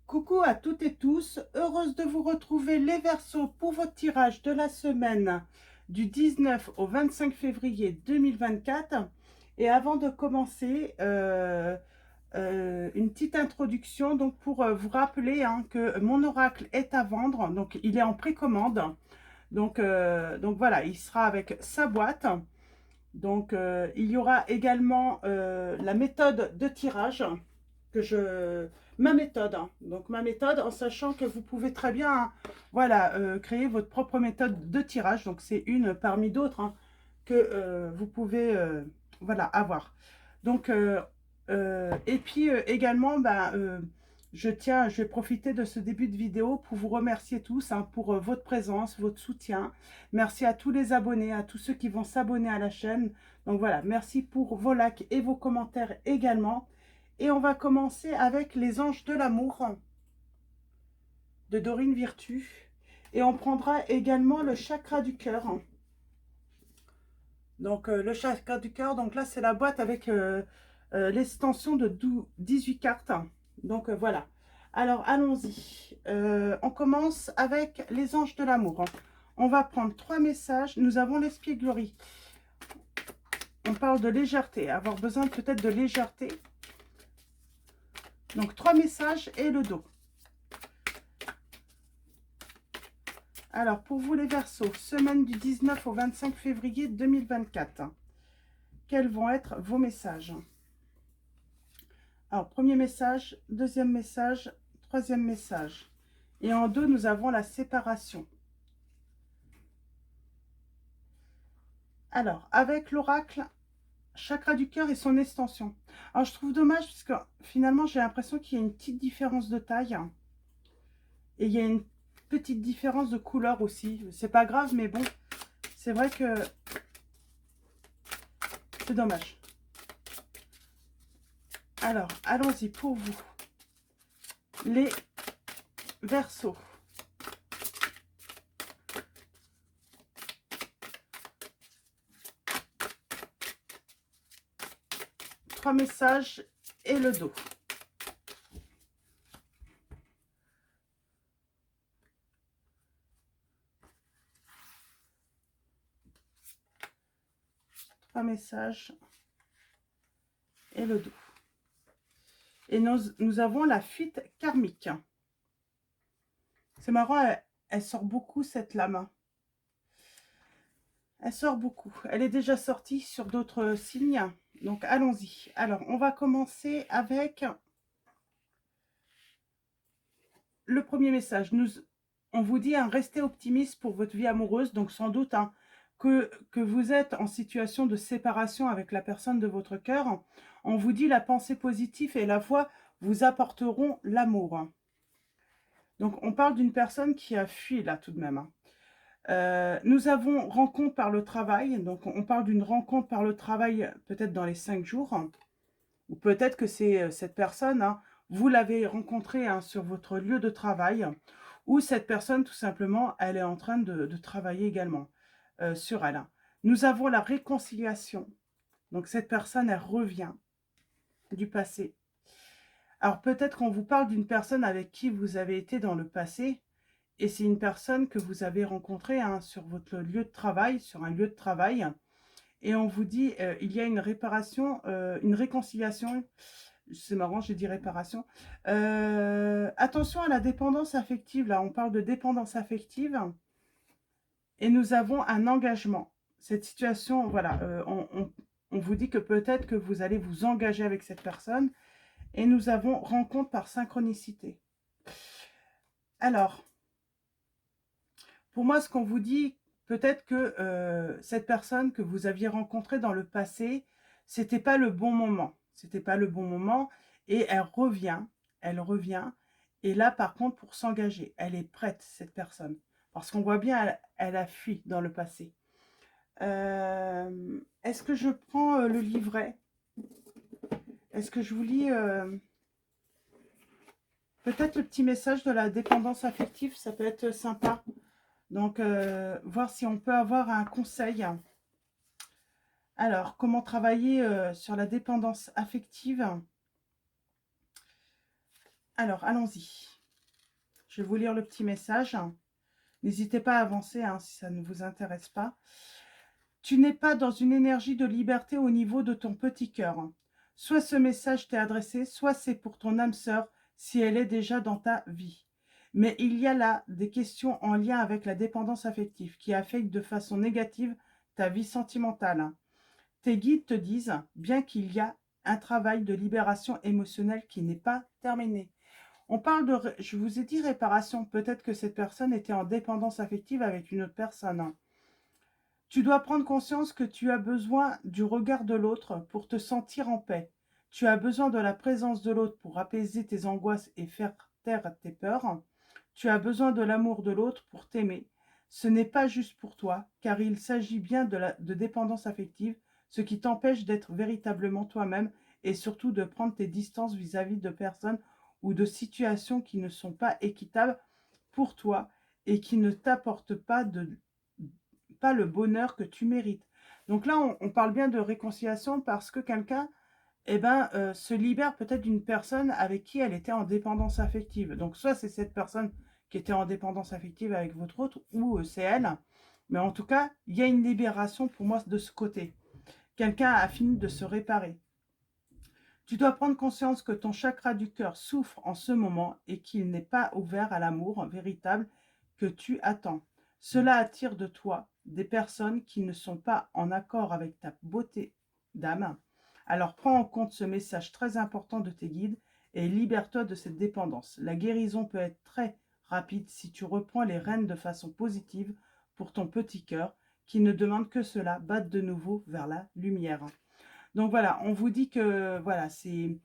Coucou à toutes et tous, heureuse de vous retrouver les Verseaux pour votre tirage de la semaine du 19 au 25 février 2024. Et avant de commencer, une petite introduction donc pour vous rappeler que mon oracle est à vendre, donc il est en précommande. Donc voilà, il sera avec sa boîte. Donc il y aura également la méthode de tirage que je ma méthode, donc ma méthode, en sachant que vous pouvez très bien voilà, créer votre propre méthode de tirage. Donc c'est une parmi d'autres que vous pouvez voilà, avoir. Donc et puis également je vais profiter de ce début de vidéo pour vous remercier tous pour votre présence, votre soutien. Merci à tous les abonnés, à tous ceux qui vont s'abonner à la chaîne. Donc voilà, merci pour vos likes et vos commentaires également. Et on va commencer avec les anges de l'amour de Dorine Virtue. Et on prendra également le chakra du cœur. Donc le chakra du cœur, donc là c'est la boîte avec l'extension de 18 cartes. Donc voilà. Alors allons-y. On commence avec les anges de l'amour. On va prendre 3 messages. Nous avons l'espièglerie. On parle de légèreté, avoir besoin peut-être de légèreté. Donc 3 messages et le dos. Alors, pour vous les Verseaux, semaine du 19 au 25 février 2024, quels vont être vos messages? Alors, premier message, deuxième message, troisième message. Et en deux, nous avons la séparation. Alors, avec l'oracle, chakra du cœur et son extension. Alors, je trouve dommage parce que finalement, j'ai l'impression qu'il y a une petite différence de taille. Et il y a une petite différence de couleur aussi. C'est pas grave, mais bon, c'est vrai que c'est dommage. Alors, allons-y pour vous. Les Verseaux. Trois messages et le dos. Trois messages et le dos. Et nous avons la fuite karmique. C'est marrant, elle sort beaucoup cette lame. Elle sort beaucoup. Elle est déjà sortie sur d'autres signes. Donc allons-y. Alors, on va commencer avec le premier message. On vous dit restez optimiste pour votre vie amoureuse. Donc sans doute que vous êtes en situation de séparation avec la personne de votre cœur. On vous dit la pensée positive et la foi vous apporteront l'amour. Donc on parle d'une personne qui a fui là tout de même. Nous avons rencontre par le travail. Donc on parle d'une rencontre par le travail peut-être dans les 5 jours. Ou peut-être que c'est cette personne, vous l'avez rencontrée sur votre lieu de travail. Ou cette personne, tout simplement, elle est en train de travailler également sur elle. Nous avons la réconciliation. Donc cette personne, elle revient du passé. Alors peut-être qu'on vous parle d'une personne avec qui vous avez été dans le passé. Et c'est une personne que vous avez rencontrée sur votre lieu de travail, sur un lieu de travail. Et on vous dit, il y a une réparation, une réconciliation. C'est marrant, j'ai dit réparation. Attention à la dépendance affective. Là, on parle de dépendance affective. Et nous avons un engagement. Cette situation, voilà, on vous dit que peut-être que vous allez vous engager avec cette personne. Et nous avons rencontre par synchronicité. Alors, pour moi, ce qu'on vous dit, peut-être que cette personne que vous aviez rencontrée dans le passé, c'était pas le bon moment. C'était pas le bon moment. Et elle revient. Elle revient. Et là, par contre, pour s'engager, elle est prête, cette personne. Parce qu'on voit bien, elle a fui dans le passé. Est-ce que je prends le livret? Est-ce que je vous lis peut-être le petit message de la dépendance affective? Ça peut être sympa. Donc, voir si on peut avoir un conseil. Alors, comment travailler sur la dépendance affective? Alors, allons-y. Je vais vous lire le petit message. N'hésitez pas à avancer si ça ne vous intéresse pas. Tu n'es pas dans une énergie de liberté au niveau de ton petit cœur. Soit ce message t'est adressé, soit c'est pour ton âme sœur si elle est déjà dans ta vie. Mais il y a là des questions en lien avec la dépendance affective qui affectent de façon négative ta vie sentimentale. Tes guides te disent bien qu'il y a un travail de libération émotionnelle qui n'est pas terminé. On parle de, je vous ai dit réparation, peut-être que cette personne était en dépendance affective avec une autre personne. Tu dois prendre conscience que tu as besoin du regard de l'autre pour te sentir en paix. Tu as besoin de la présence de l'autre pour apaiser tes angoisses et faire taire tes peurs. Tu as besoin de l'amour de l'autre pour t'aimer. Ce n'est pas juste pour toi, car il s'agit bien de dépendance affective, ce qui t'empêche d'être véritablement toi-même et surtout de prendre tes distances vis-à-vis de personnes ou de situations qui ne sont pas équitables pour toi et qui ne t'apportent pas le bonheur que tu mérites. Donc là, on parle bien de réconciliation parce que quelqu'un se libère peut-être d'une personne avec qui elle était en dépendance affective. Donc soit c'est cette personne qui était en dépendance affective avec votre autre, ou c'est elle. Mais en tout cas, il y a une libération pour moi de ce côté. Quelqu'un a fini de se réparer. Tu dois prendre conscience que ton chakra du cœur souffre en ce moment et qu'il n'est pas ouvert à l'amour véritable que tu attends. Cela attire de toi des personnes qui ne sont pas en accord avec ta beauté d'âme. Alors prends en compte ce message très important de tes guides et libère-toi de cette dépendance. La guérison peut être très rapide si tu reprends les rênes de façon positive pour ton petit cœur qui ne demande que cela, batte de nouveau vers la lumière. Donc voilà, on vous dit que voilà, c'est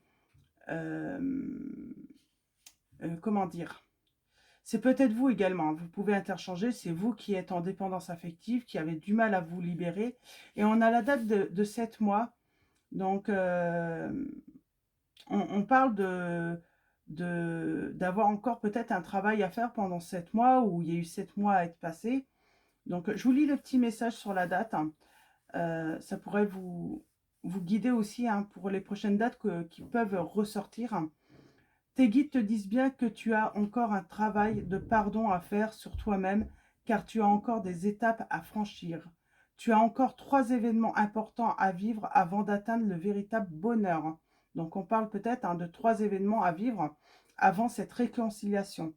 comment dire, c'est peut-être vous également. Vous pouvez interchanger. C'est vous qui êtes en dépendance affective, qui avez du mal à vous libérer. Et on a la date de 7 mois. Donc on parle d'avoir encore peut-être un travail à faire pendant 7 mois, où il y a eu 7 mois à être passés. Donc je vous lis le petit message sur la date. Ça pourrait vous guider aussi pour les prochaines dates qui peuvent ressortir. Tes guides te disent bien que tu as encore un travail de pardon à faire sur toi-même, car tu as encore des étapes à franchir. Tu as encore 3 événements importants à vivre avant d'atteindre le véritable bonheur. Donc on parle peut-être de 3 événements à vivre avant cette réconciliation.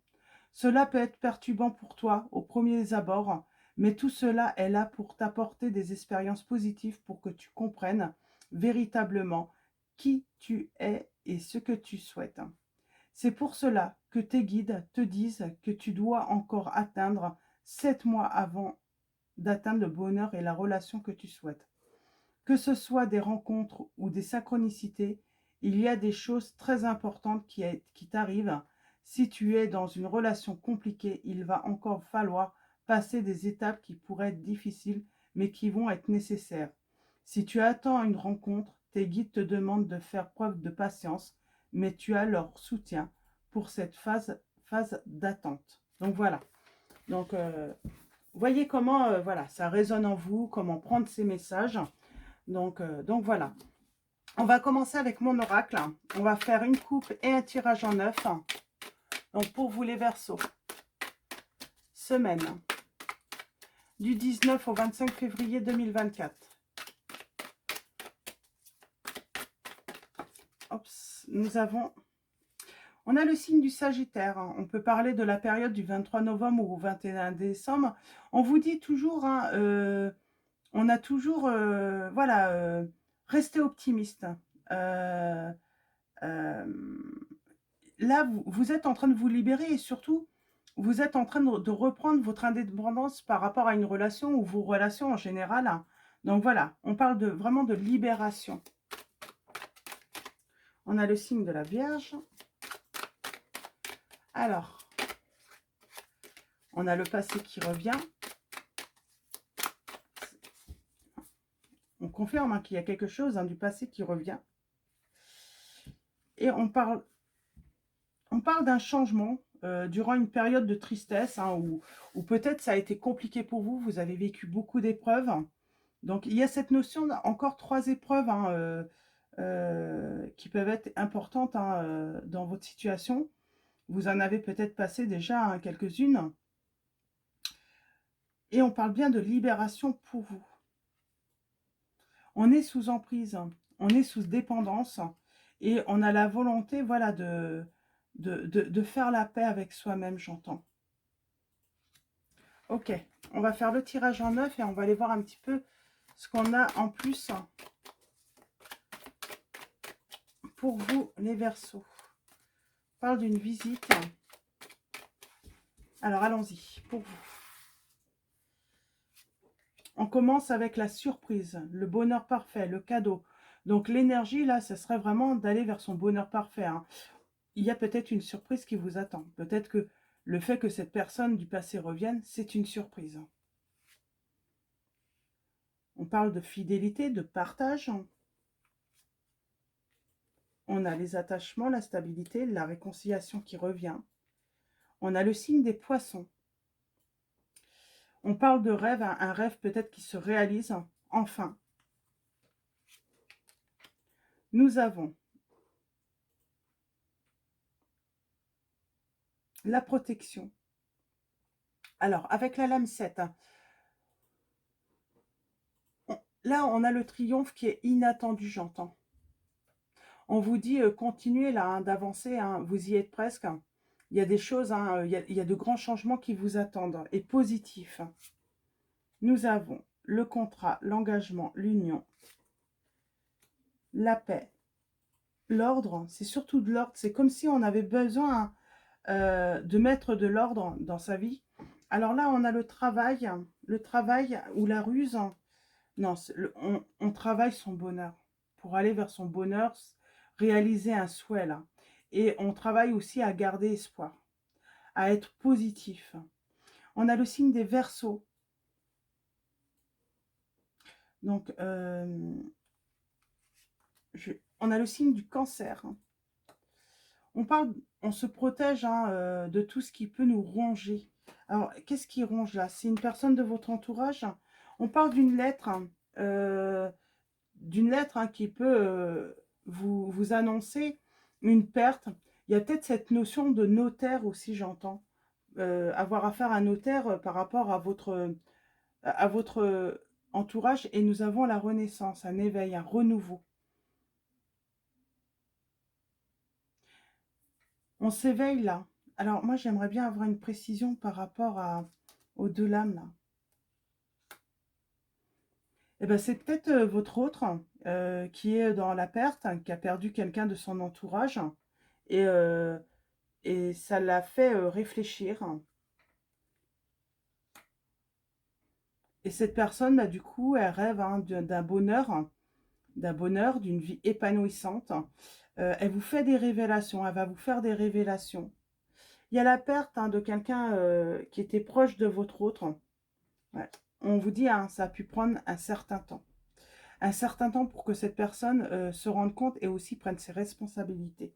Cela peut être perturbant pour toi au premier abord, mais tout cela est là pour t'apporter des expériences positives pour que tu comprennes véritablement qui tu es et ce que tu souhaites. C'est pour cela que tes guides te disent que tu dois encore attendre 7 mois avant d'atteindre le bonheur et la relation que tu souhaites. Que ce soit des rencontres ou des synchronicités, il y a des choses très importantes qui t'arrivent. Si tu es dans une relation compliquée, il va encore falloir passer des étapes qui pourraient être difficiles, mais qui vont être nécessaires. Si tu attends une rencontre, tes guides te demandent de faire preuve de patience, mais tu as leur soutien pour cette phase d'attente. Donc voilà. Donc, voyez comment voilà, ça résonne en vous, comment prendre ces messages. Donc voilà. On va commencer avec mon oracle. On va faire une coupe et un tirage en 9. Donc pour vous les Verseaux, semaine du 19 au 25 février 2024. Oups, on a le signe du Sagittaire. On peut parler de la période du 23 novembre au 21 décembre. On vous dit toujours, on a toujours, voilà, restez optimiste. Là, vous êtes en train de vous libérer et surtout, vous êtes en train de reprendre votre indépendance par rapport à une relation ou vos relations en général. Donc voilà, on parle vraiment de libération. On a le signe de la Vierge. Alors, on a le passé qui revient. On confirme qu'il y a quelque chose du passé qui revient. Et on parle d'un changement durant une période de tristesse où peut-être ça a été compliqué pour vous. Vous avez vécu beaucoup d'épreuves. Donc, il y a cette notion encore 3 épreuves qui peuvent être importantes dans votre situation. Vous en avez peut-être passé déjà hein, quelques-unes. Et on parle bien de libération pour vous. On est sous emprise, on est sous dépendance et on a la volonté voilà, de faire la paix avec soi-même, j'entends. Ok, on va faire le tirage en neuf et on va aller voir un petit peu ce qu'on a en plus pour vous, les Verseaux. On parle d'une visite. Alors, allons-y, pour vous. On commence avec la surprise, le bonheur parfait, le cadeau. Donc, l'énergie, là, ça serait vraiment d'aller vers son bonheur parfait. Hein. Il y a peut-être une surprise qui vous attend. Peut-être que le fait que cette personne du passé revienne, c'est une surprise. On parle de fidélité, de partage. On a les attachements, la stabilité, la réconciliation qui revient. On a le signe des poissons. On parle de rêve, un rêve peut-être qui se réalise enfin. Nous avons la protection. Alors, avec la lame 7, là, on a le triomphe qui est inattendu, j'entends. On vous dit, continuez là, hein, d'avancer, hein, vous y êtes presque. Il y a des choses, hein, il y a de grands changements qui vous attendent, et positifs. Nous avons le contrat, l'engagement, l'union, la paix, l'ordre. C'est surtout de l'ordre. C'est comme si on avait besoin de mettre de l'ordre dans sa vie. Alors là, on a le travail ou la ruse. Non, on travaille son bonheur. Pour aller vers son bonheur, réaliser un souhait là. Et on travaille aussi à garder espoir, à être positif. On a le signe des Verseaux. Donc, on a le signe du Cancer. On se protège hein, de tout ce qui peut nous ronger. Alors, qu'est-ce qui ronge là? C'est une personne de votre entourage. On parle euh, d'une lettre hein, qui peut vous annoncer une perte. Il y a peut-être cette notion de notaire aussi, j'entends. Avoir affaire à un notaire par rapport à votre entourage. Et nous avons la renaissance, un éveil, un renouveau. On s'éveille là. Alors moi, j'aimerais bien avoir une précision par rapport aux deux lames là. Eh ben, c'est peut-être votre autre qui est dans la perte, hein, qui a perdu quelqu'un de son entourage. Et, euh, et ça l'a fait réfléchir. Et cette personne, bah, du coup, elle rêve hein, d'un bonheur, d'une vie épanouissante. Elle vous fait des révélations, elle va vous faire des révélations. Il y a la perte hein, de quelqu'un qui était proche de votre autre. Ouais. On vous dit, hein, ça a pu prendre un certain temps. Un certain temps pour que cette personne se rende compte et aussi prenne ses responsabilités.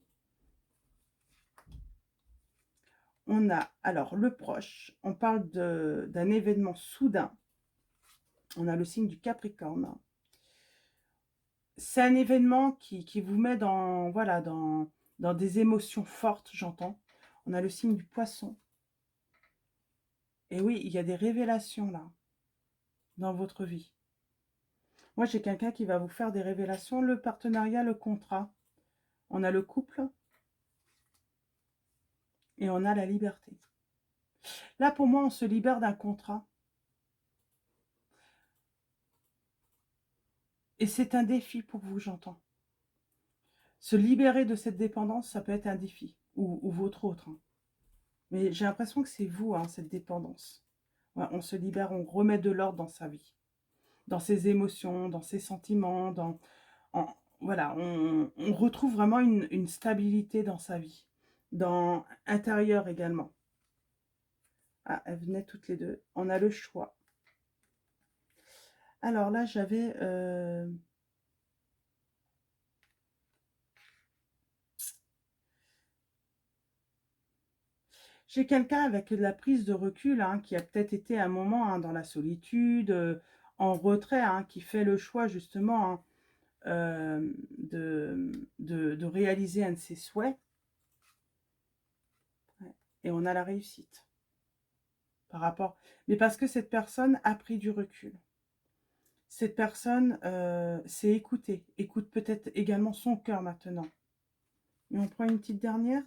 On a alors le proche, on parle d'un événement soudain. On a le signe du Capricorne. C'est un événement qui vous met voilà, dans des émotions fortes, j'entends. On a le signe du Poisson. Et oui, il y a des révélations là, dans votre vie. Moi, j'ai quelqu'un qui va vous faire des révélations, le partenariat, le contrat. On a le couple et on a la liberté. Là, pour moi, on se libère d'un contrat. Et c'est un défi pour vous, j'entends. Se libérer de cette dépendance, ça peut être un défi. Ou votre autre. Hein. Mais j'ai l'impression que c'est vous, hein, cette dépendance. Ouais, on se libère, on remet de l'ordre dans sa vie. Dans ses émotions, dans ses sentiments. Voilà, on retrouve vraiment une stabilité dans sa vie. Dans intérieur également. Ah, elles venaient toutes les deux. On a le choix. Alors là, j'avais... J'ai quelqu'un avec de la prise de recul, hein, qui a peut-être été un moment hein, dans la solitude, en retrait, hein, qui fait le choix justement hein, de réaliser un de ses souhaits. Et on a la réussite par rapport... Mais parce que cette personne a pris du recul. Cette personne s'est écoutée, écoute peut-être également son cœur maintenant. Et on prend une petite dernière,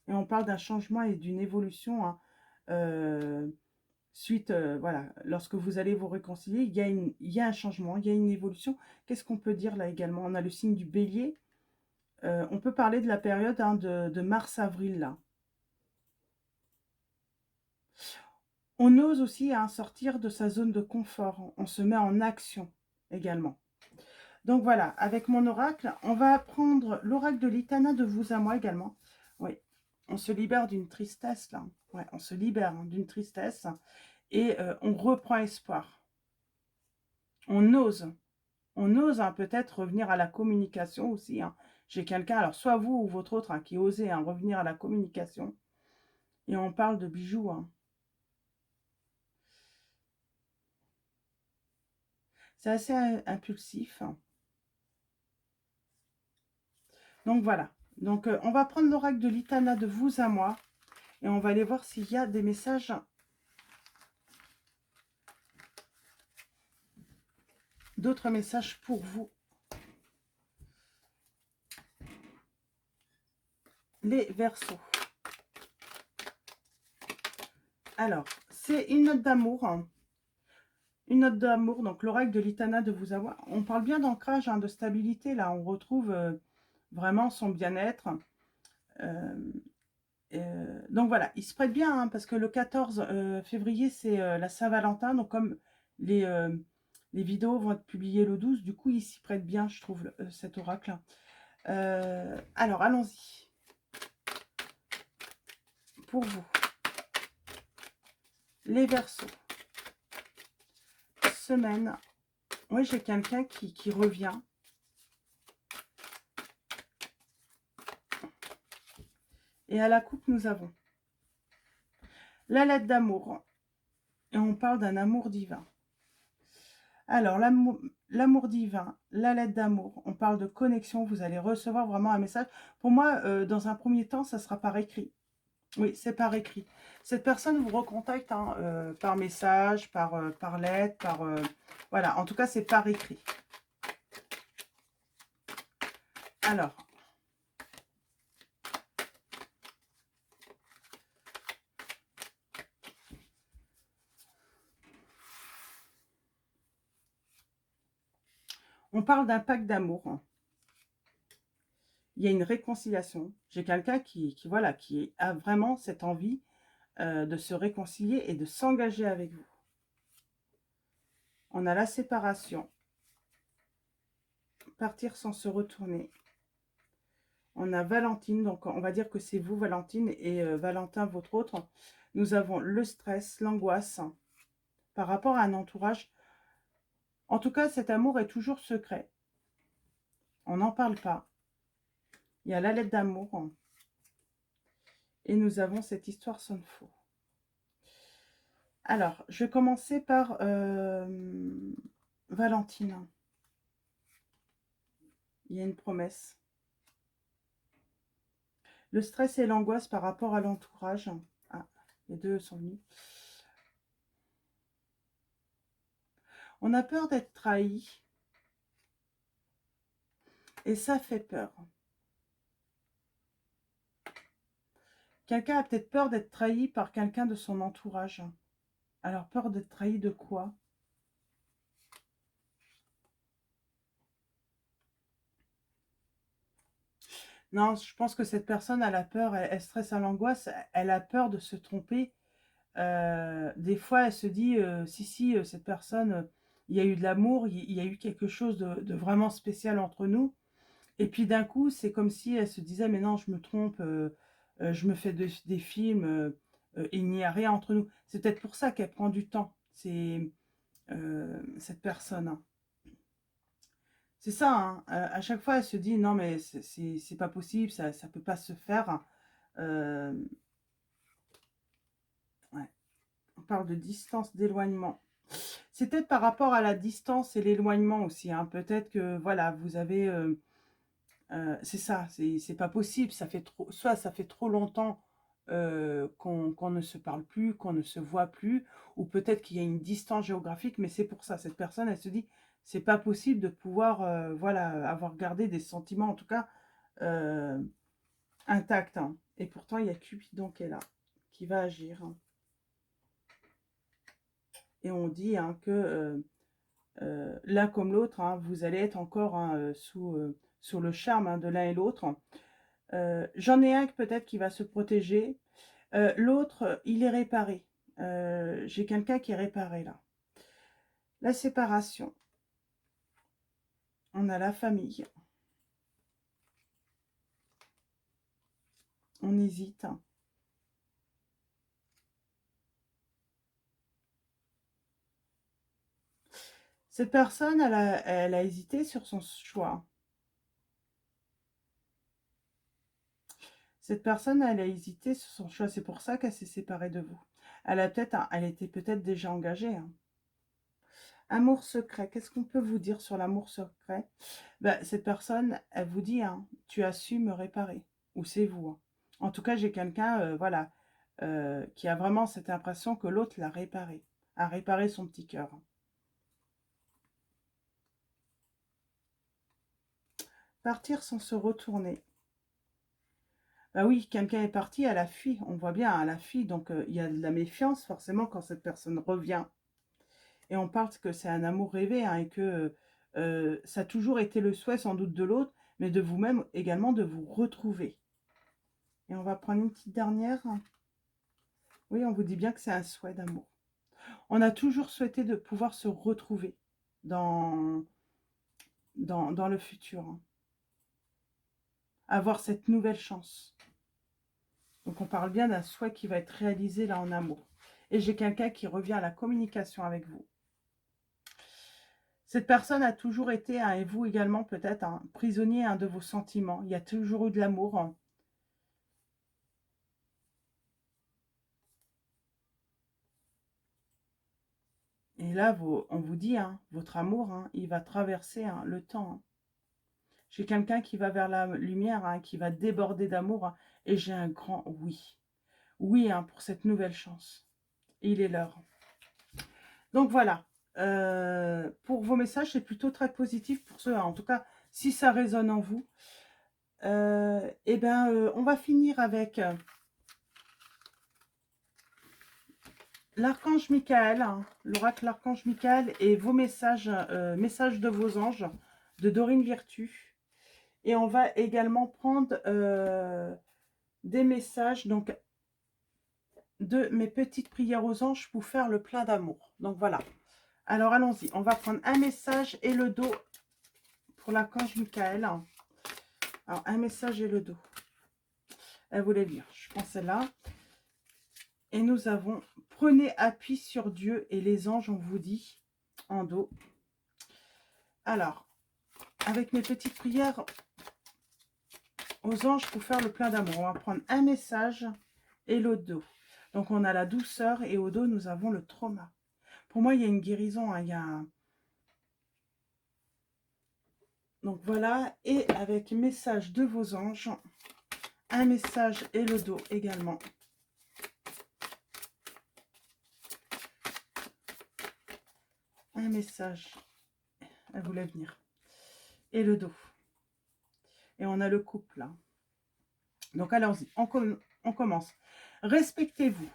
et on parle d'un changement et d'une évolution, hein. Suite, voilà, lorsque vous allez vous réconcilier, il y a un changement, il y a une évolution. Qu'est-ce qu'on peut dire là également? On a le signe du bélier. On peut parler de la période, hein, de mars-avril là. On ose aussi, hein, sortir de sa zone de confort. On se met en action également. Donc voilà, avec mon oracle, on va prendre l'oracle de l'Itana de vous à moi également. Oui, on se libère d'une tristesse là. Ouais, on se libère, hein, d'une tristesse et on reprend espoir. On ose. On ose, hein, peut-être revenir à la communication aussi, hein. J'ai quelqu'un, alors soit vous ou votre autre, hein, qui osait, hein, revenir à la communication. Et on parle de bijoux, hein. C'est assez impulsif, hein. Donc voilà. Donc on va prendre l'oracle de l'Itana de vous à moi. Et on va aller voir s'il y a des messages. D'autres messages pour vous. Les Verseaux. Alors, c'est une note d'amour, hein. Une note d'amour, donc l'oracle de l'Itana de vous avoir. On parle bien d'ancrage, hein, de stabilité. Là, on retrouve vraiment son bien-être. Donc voilà, il se prête bien, hein, parce que le 14 février, c'est la Saint-Valentin. Donc comme les vidéos vont être publiées le 12, du coup, il s'y prête bien, je trouve, cet oracle. Alors, allons-y. Pour vous, les Verseaux. Semaine. Oui, j'ai quelqu'un qui revient. Et à la coupe, nous avons la lettre d'amour. Et on parle d'un amour divin. Alors, l'amour divin, la lettre d'amour, on parle de connexion. Vous allez recevoir vraiment un message. Pour moi, dans un premier temps, ça sera par écrit. Oui, c'est par écrit. Cette personne vous recontacte, hein, par message, par lettre, voilà, en tout cas, c'est par écrit. Alors, on parle d'un pacte d'amour. Il y a une réconciliation. J'ai quelqu'un voilà, qui a vraiment cette envie de se réconcilier et de s'engager avec vous. On a la séparation. Partir sans se retourner. On a Valentine, donc on va dire que c'est vous, Valentine, et Valentin, votre autre. Nous avons le stress, l'angoisse par rapport à un entourage. En tout cas, cet amour est toujours secret. On n'en parle pas. Il y a la lettre d'amour. Et nous avons cette histoire sonne faux. Alors, je vais commencer par Valentine. Il y a une promesse. Le stress et l'angoisse par rapport à l'entourage. Ah, les deux sont venus. On a peur d'être trahi. Et ça fait peur. Quelqu'un a peut-être peur d'être trahi par quelqu'un de son entourage. Alors, peur d'être trahi de quoi? Non, je pense que cette personne a la peur, elle stresse à l'angoisse, elle a peur de se tromper. Des fois, elle se dit, si, cette personne, il y a eu de l'amour, il y a eu quelque chose de vraiment spécial entre nous. Et puis d'un coup, c'est comme si elle se disait, mais non, je me trompe, je me fais des films, il n'y a rien entre nous. C'est peut-être pour ça qu'elle prend du temps, c'est cette personne, hein. C'est ça, hein, à chaque fois, elle se dit, non, mais c'est pas possible, ça ne peut pas se faire. Euh, ouais. On parle de distance, d'éloignement. C'est peut-être par rapport à la distance et l'éloignement aussi, hein. Peut-être que, voilà, vous avez... c'est ça, c'est pas possible, ça fait trop, soit ça fait trop longtemps qu'on ne se parle plus, qu'on ne se voit plus, ou peut-être qu'il y a une distance géographique, mais c'est pour ça. Cette personne, elle se dit, c'est pas possible de pouvoir, voilà, avoir gardé des sentiments, en tout cas, euh, intacts, hein. Et pourtant, il y a Cupidon qui est là, qui va agir, hein. Et on dit, hein, que l'un comme l'autre, hein, vous allez être encore, hein, sous le charme, hein, de l'un et l'autre. J'en ai un peut-être qui va se protéger. L'autre, il est réparé. J'ai quelqu'un qui est réparé là. La séparation. On a la famille. On hésite. Cette personne, elle a hésité sur son choix. Cette personne, elle a hésité sur son choix. C'est pour ça qu'elle s'est séparée de vous. Elle était peut-être déjà engagée, hein. Amour secret. Qu'est-ce qu'on peut vous dire sur l'amour secret? Ben, cette personne, elle vous dit, hein, tu as su me réparer. Ou c'est vous, hein. En tout cas, j'ai quelqu'un, voilà, qui a vraiment cette impression que l'autre l'a réparé. A réparé son petit cœur. Partir sans se retourner. Bah oui, quelqu'un est parti, elle a fui. On voit bien, elle a fui. Donc, il y a de la méfiance, forcément, quand cette personne revient. Et on parle que c'est un amour rêvé, hein, et que ça a toujours été le souhait, sans doute, de l'autre, mais de vous-même également, de vous retrouver. Et on va prendre une petite dernière. Oui, on vous dit bien que c'est un souhait d'amour. On a toujours souhaité de pouvoir se retrouver dans, dans le futur, hein. Avoir cette nouvelle chance. Donc on parle bien d'un souhait qui va être réalisé là en amour. Et j'ai quelqu'un qui revient à la communication avec vous. Cette personne a toujours été, hein, et vous également peut-être, un prisonnier, hein, de vos sentiments. Il y a toujours eu de l'amour, hein. Et là, on vous dit, hein, votre amour, hein, il va traverser, hein, le temps, hein. J'ai quelqu'un qui va vers la lumière, hein, qui va déborder d'amour, hein, et j'ai un grand oui. Oui, hein, pour cette nouvelle chance. Il est l'heure. Donc voilà. Pour vos messages, c'est plutôt très positif pour ceux, hein, en tout cas, si ça résonne en vous. Eh bien, on va finir avec l'archange Michael, hein, l'oracle l'archange Michael et vos messages, messages de vos anges, de Dorine Virtue. Et on va également prendre des messages donc, de mes petites prières aux anges pour faire le plein d'amour. Donc voilà. Alors allons-y. On va prendre un message et le dos pour l'archange Michael. Alors un message et le dos. Elle voulait lire. Je prends celle-là. Et nous avons, prenez appui sur Dieu et les anges, on vous dit, en dos. Alors, avec mes petites prières aux anges pour faire le plein d'amour, on va prendre un message et le dos. Donc, on a la douceur et au dos, nous avons le trauma. Pour moi, il y a une guérison, hein, il y a un... Donc, voilà. Et avec message de vos anges, un message et le dos également. Un message. Elle voulait venir. Et le dos. Et on a le couple, là. Donc, allons-y. On commence. Respectez-vous.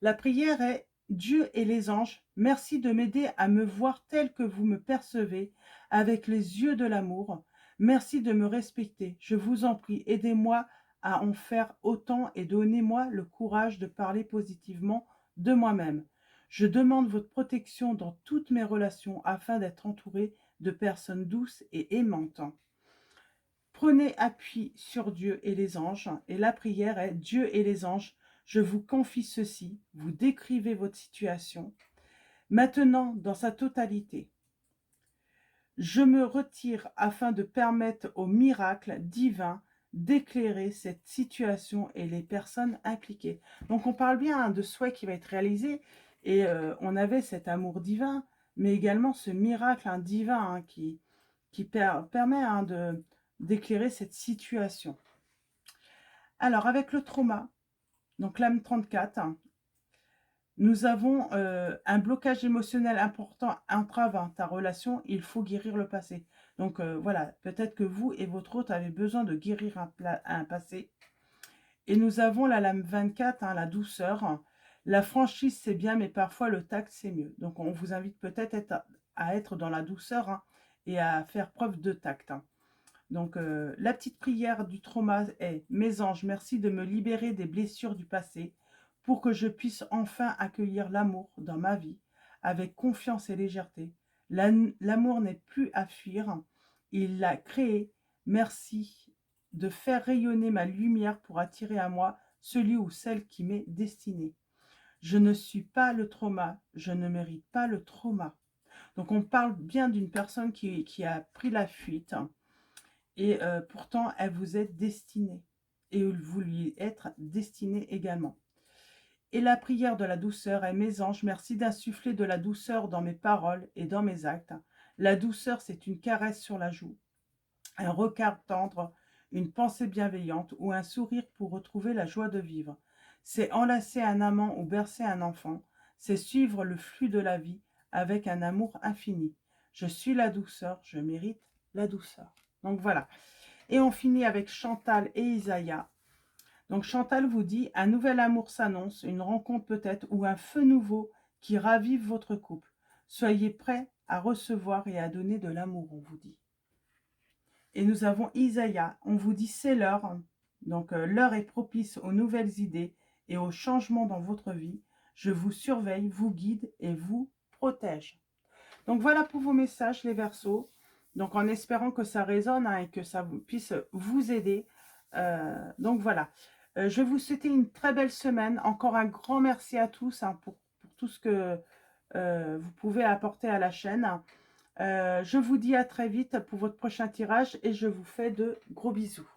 La prière est « Dieu et les anges, merci de m'aider à me voir tel que vous me percevez, avec les yeux de l'amour. Merci de me respecter. Je vous en prie, aidez-moi à en faire autant et donnez-moi le courage de parler positivement de moi-même. Je demande votre protection dans toutes mes relations afin d'être entouré de personnes douces et aimantes. » Prenez appui sur Dieu et les anges. Et la prière est « Dieu et les anges, je vous confie ceci. » Vous décrivez votre situation. Maintenant, dans sa totalité. Je me retire afin de permettre au miracle divin d'éclairer cette situation et les personnes impliquées. Donc on parle bien, hein, de souhait qui va être réalisé. Et on avait cet amour divin, mais également ce miracle, hein, divin, hein, qui permet, hein, d'éclairer cette situation. Alors, avec le trauma, Donc l'âme 34, nous avons un blocage émotionnel important entrave ta relation, il faut guérir le passé. Donc voilà, peut-être que vous et votre hôte avez besoin de guérir un passé. Et nous avons la lame 24, hein, la douceur. La franchise, c'est bien, mais parfois le tact, c'est mieux. Donc on vous invite peut-être à être dans la douceur, hein, et à faire preuve de tact, hein. Donc la petite prière du trauma est: mes anges, merci de me libérer des blessures du passé pour que je puisse enfin accueillir l'amour dans ma vie avec confiance et légèreté. L'amour n'est plus à fuir, il l'a créé. Merci de faire rayonner ma lumière pour attirer à moi celui ou celle qui m'est destiné. Je ne suis pas le trauma, je ne mérite pas le trauma. Donc on parle bien d'une personne qui a pris la fuite, et pourtant elle vous est destinée et vous lui êtes destiné également. Et la prière de la douceur est: mes anges, merci d'insuffler de la douceur dans mes paroles et dans mes actes. La douceur, c'est une caresse sur la joue, un regard tendre, une pensée bienveillante ou un sourire pour retrouver la joie de vivre. C'est enlacer un amant ou bercer un enfant, c'est suivre le flux de la vie avec un amour infini. Je suis la douceur, je mérite la douceur. Donc voilà. Et on finit avec Chantal et Isaiah. Donc Chantal vous dit: un nouvel amour s'annonce, une rencontre peut-être, ou un feu nouveau qui ravive votre couple. Soyez prêts à recevoir et à donner de l'amour, on vous dit. Et nous avons Isaiah, on vous dit: c'est l'heure. Donc l'heure est propice aux nouvelles idées et aux changements dans votre vie. Je vous surveille, vous guide et vous protège. Donc voilà pour vos messages, les Verseaux. Donc en espérant que ça résonne, hein, et que ça puisse vous aider. Donc voilà. Je vais vous souhaiter une très belle semaine. Encore un grand merci à tous, hein, pour tout ce que vous pouvez apporter à la chaîne. Je vous dis à très vite pour votre prochain tirage et je vous fais de gros bisous.